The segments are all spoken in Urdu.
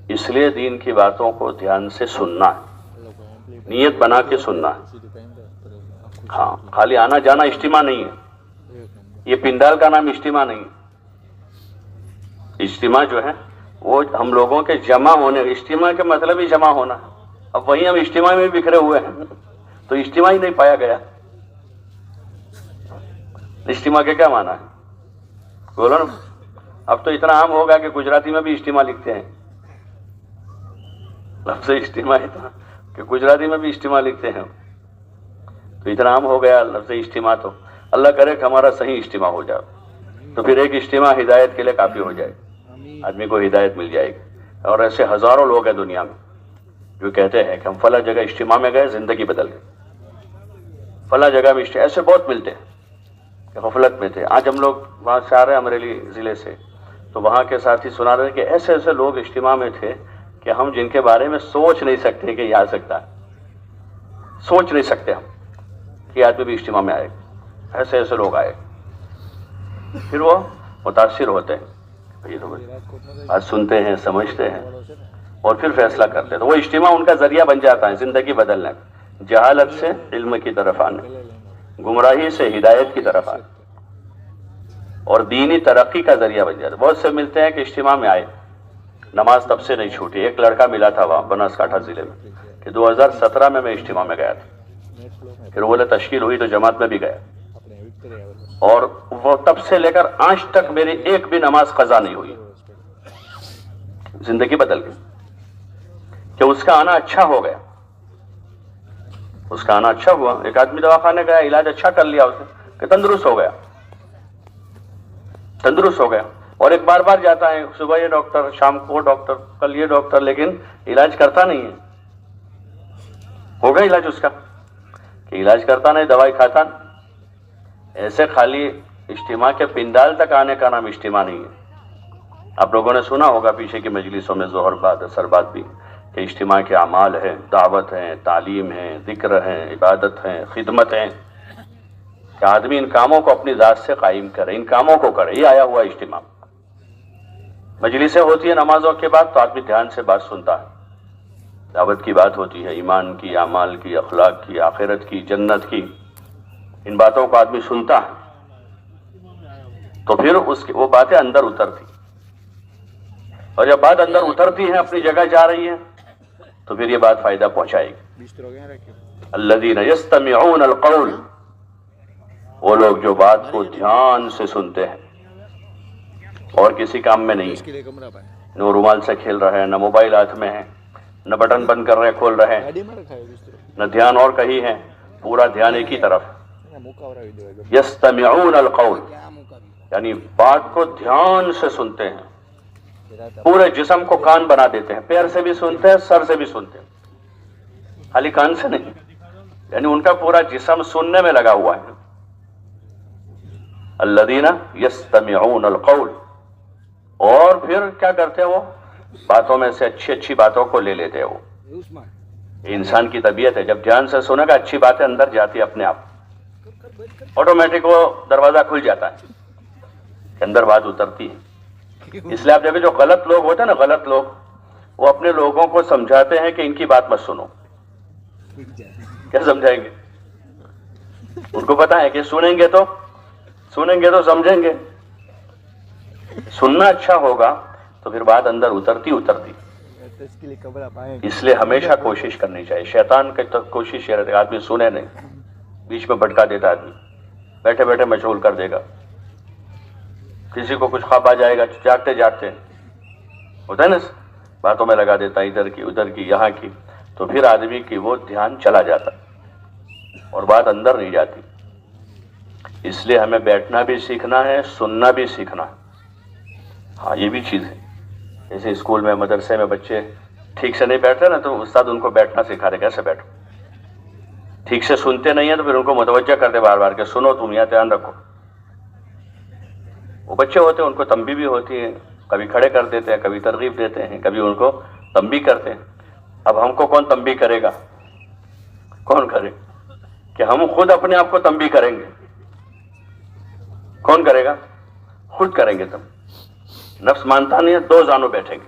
اس لیے دین کی باتوں کو دھیان سے سننا ہے، نیت بنا کے سننا ہے۔ ہاں، خالی آنا جانا اجتماع نہیں ہے، یہ پنڈال کا نام اجتماع نہیں ہے۔ اجتماع جو ہے وہ ہم لوگوں کے جمع ہونے، اجتماع کے مطلب ہی جمع ہونا ہے۔ اب وہیں ہم اجتماع میں بکھرے ہوئے ہیں تو اجتماع ہی نہیں پایا گیا۔ اجتماع کے کیا معنی ہے؟ بولو نا۔ اب تو اتنا عام ہوگا کہ گجراتی میں بھی اجتماع لکھتے ہیں، لفظ اجتماع اتنا کہ گجراتی میں بھی اجتماع لکھتے ہیں، تو اتنا عام ہو گیا لفظ اجتماع۔ تو اللہ کرے کہ ہمارا صحیح اجتماع ہو جائے، تو پھر ایک اجتماع ہدایت کے لیے کافی ہو جائے، آدمی کو ہدایت مل جائے گی۔ اور ایسے ہزاروں لوگ ہیں دنیا میں جو کہتے ہیں کہ ہم فلاں جگہ اجتماع میں گئے، زندگی بدل گئی، فلاں جگہ میں اجتماع، ایسے بہت ملتے ہیں کہ غفلت میں تھے۔ آج ہم لوگ وہاں سے آ رہے ہیں امریلی ضلع سے، تو وہاں کے ساتھی سنا رہے ہیں کہ ایسے ایسے لوگ اجتماع میں تھے کہ ہم جن کے بارے میں سوچ نہیں سکتے کہ یہ آ سکتا ہے، سوچ نہیں سکتے ہم کہ آدمی بھی اجتماع میں آئے، ایسے ایسے لوگ آئے۔ پھر وہ متاثر ہوتے ہیں، یہ تو آج سنتے ہیں، سمجھتے ہیں اور پھر فیصلہ کرتے ہیں، تو وہ اجتماع ان کا ذریعہ بن جاتا ہے زندگی بدلنے کا، جہالت سے علم کی طرف آنے، گمراہی سے ہدایت کی طرف آنے اور دینی ترقی کا ذریعہ بن جاتا ہے۔ بہت سے ملتے ہیں کہ اجتماع میں آئے، نماز تب سے نہیں چھوٹی۔ ایک لڑکا ملا تھا وہاں بناسکانٹھا ضلع میں کہ 2017 میں اجتماع میں گیا تھا، پھر بولے تشکیل ہوئی تو جماعت میں بھی گیا، اور وہ تب سے لے کر آج تک میری ایک بھی نماز قضا نہیں ہوئی۔ زندگی بدل گئی کہ اس کا آنا اچھا ہو گیا، اس کا آنا اچھا ہوا۔ ایک آدمی دواخانے گیا، علاج اچھا کر لیا اس نے کہ تندرست ہو گیا، تندرست ہو گیا۔ اور ایک بار بار جاتا ہے، صبح یہ ڈاکٹر، شام کو وہ ڈاکٹر، کل یہ ڈاکٹر، لیکن علاج کرتا نہیں ہے۔ ہو گیا علاج اس کا کہ علاج کرتا نہیں، دوائی کھاتا نہیں۔ ایسے خالی اجتماع کے پنڈال تک آنے کا نام اجتماع نہیں ہے۔ آپ لوگوں نے سنا ہوگا پیچھے کی مجلسوں میں ظہر بعد اثر بعد بھی کہ اجتماع کے اعمال ہیں، دعوت ہیں، تعلیم ہے، ذکر ہے، عبادت ہے، خدمت ہے، کہ آدمی ان کاموں کو اپنی ذات سے قائم کرے، ان کاموں کو کرے۔ یہ آیا ہوا اجتماع۔ مجلسیں ہوتی ہیں نمازوں کے بعد تو آدمی دھیان سے بات سنتا ہے، دعوت کی بات ہوتی ہے، ایمان کی، اعمال کی، اخلاق کی، آخرت کی، جنت کی، ان باتوں کو آدمی سنتا ہے تو پھر وہ باتیں اندر اترتی، اور جب بات اندر اترتی ہے، اپنی جگہ جا رہی ہے، تو پھر یہ بات فائدہ پہنچائے گی۔ الذین یستمعون القول، وہ لوگ جو بات کو دھیان سے سنتے ہیں اور کسی کام میں نہیں، نہ رومال سے کھیل رہے ہیں، نہ موبائل ہاتھ میں ہے، نہ بٹن بند کر رہے کھول رہے ہیں، نہ دھیان اور کہیں ہے، پورا دھیان ایک ہی طرف۔ یستمعون القول یعنی بات کو دھیان سے سنتے ہیں، پورے جسم کو کان بنا دیتے ہیں، پیر سے بھی سنتے ہیں، سر سے بھی سنتے ہیں، خالی کان سے نہیں، یعنی ان کا پورا جسم سننے میں لگا ہوا ہے۔ الذین یستمعون القول، اور پھر کیا کرتے ہیں، وہ باتوں میں سے اچھی اچھی باتوں کو لے لیتے ہیں۔ وہ انسان کی طبیعت ہے، جب دھیان سے سنے گا اچھی باتیں اندر جاتی اپنے آپ، آٹومیٹک وہ دروازہ کھل جاتا ہے کہ اندر بات اترتی ہے۔ اس لیے آپ دیکھیں جو غلط لوگ ہوتے ہیں نا، غلط لوگ، وہ اپنے لوگوں کو سمجھاتے ہیں کہ ان کی بات مت سنو۔ کیا سمجھائیں گے؟ ان کو پتا ہے کہ سنیں گے تو سمجھیں گے، سننا اچھا ہوگا تو پھر بات اندر اترتی۔ اس لیے ہمیشہ کوشش کرنی چاہیے۔ شیطان کی تو کوشش یہ رہتی ہے آدمی سنے نہیں، بیچ میں بھٹکا دیتا، آدمی بیٹھے بیٹھے مشغول کر دے گا، کسی کو کچھ خواب آ جائے گا، جاگتے جاگتے ہوتا ہے نا، باتوں میں لگا دیتا ہے، ادھر کی ادھر کی یہاں کی، تو پھر آدمی کی وہ دھیان چلا جاتا اور بات اندر نہیں جاتی۔ اس لیے ہمیں بیٹھنا بھی سیکھنا ہے، سننا بھی سیکھنا ہے۔ ہاں یہ بھی چیز ہے، جیسے اسکول میں، مدرسے میں بچے ٹھیک سے نہیں بیٹھتے نا، تو استاد ان کو بیٹھنا سکھا دے، کیسے بیٹھو۔ ٹھیک سے سنتے نہیں ہیں تو پھر ان کو متوجہ کرتے بار بار کہ سنو، تم یہاں دھیان رکھو۔ وہ بچے ہوتے ہیں، ان کو تنبیہ بھی ہوتی ہے، کبھی کھڑے کر دیتے ہیں، کبھی ترغیب دیتے ہیں، کبھی ان کو تنبیہ کرتے ہیں۔ اب ہم کو کون تنبیہ کرے گا؟ کون کرے کہ ہم خود اپنے آپ کو تنبیہ کریں گے؟ کون کرے گا؟ خود کریں گے۔ تم نفس مانتا نہیں ہے، دو زانوں بیٹھیں گے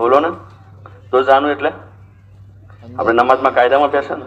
બોલો ને. તો જાણું એટલે આપણે નમાઝમાં કાયદામાં બેસે ને